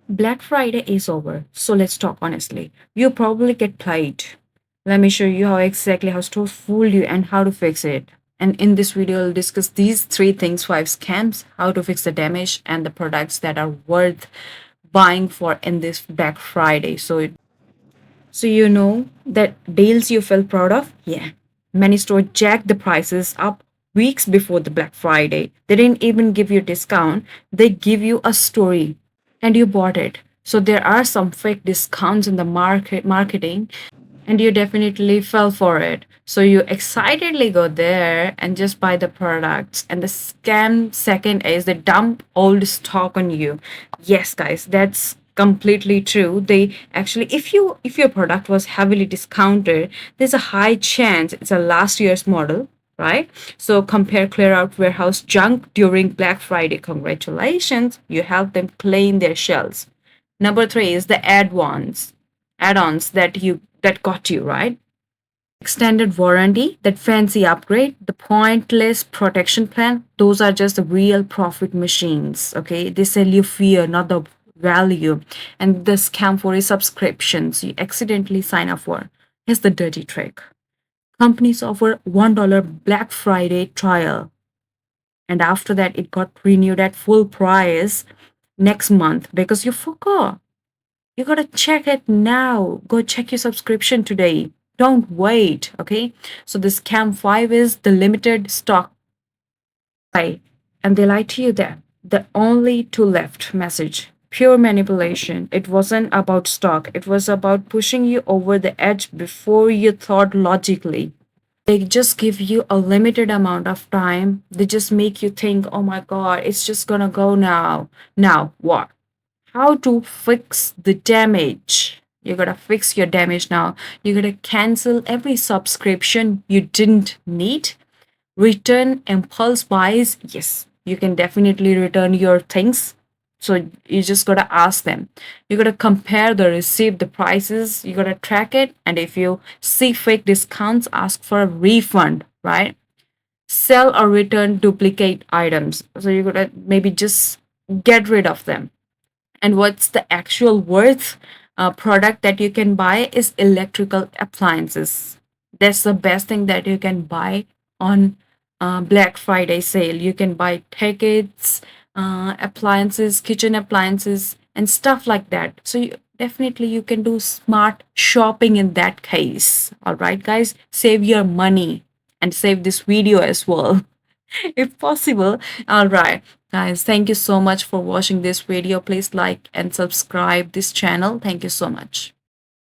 Black Friday is over, so let's talk honestly. You probably get played. Let me show you how exactly how stores fooled you and how to fix it. And in this video, I'll discuss these three things: five scams, how to fix the damage, and the products that are worth buying for in this Black Friday. So you know that deals you felt proud of? Yeah. Many stores jack the prices up weeks before the Black Friday. They didn't even give you a discount. They give you a story and you bought it. So there are some fake discounts in the marketing and you definitely fell for it. So you excitedly go there and just buy the products. And the scam second is they dump old stock on you. Yes, guys, that's completely true. They actually, if your product was heavily discounted, there's a high chance it's a last year's model, right? So compare clear out warehouse junk during Black Friday. Congratulations, you help them clean their shelves. Number three is the add-ons that got you, right? Extended warranty, that fancy upgrade, the pointless protection plan, those are just the real profit machines. Okay, they sell you fear, not the value. And the scam for is subscriptions you accidentally sign up for. Here's the dirty trick: companies offer $1 Black Friday trial, and after that it got renewed at full price next month because you forgot. You gotta check it now. Go check your subscription today. Don't wait, okay? So this scam 5 is the limited stock buy. And they lie to you there. The only two left message. Pure manipulation. It wasn't about stock. It was about pushing you over the edge before you thought logically. They just give you a limited amount of time. They just make you think, oh my God, it's just gonna go now. Now, what? How to fix the damage? You gotta fix your damage now. You gotta cancel every subscription you didn't need. Return impulse buys. Yes, you can definitely return your things. So you just gotta ask them. You gotta compare the receipt, the prices. You gotta track it. And if you see fake discounts, ask for a refund, right? Sell or return duplicate items. So you gotta maybe just get rid of them. And what's the actual worth product that you can buy is electrical appliances. That's the best thing that you can buy on Black Friday sale. You can buy tickets, appliances, kitchen appliances, and stuff like that. So definitely you can do smart shopping in that case. All right, guys, save your money and save this video as well. If possible. All right, guys, thank you so much for watching this video. Please like and subscribe this channel. Thank you so much.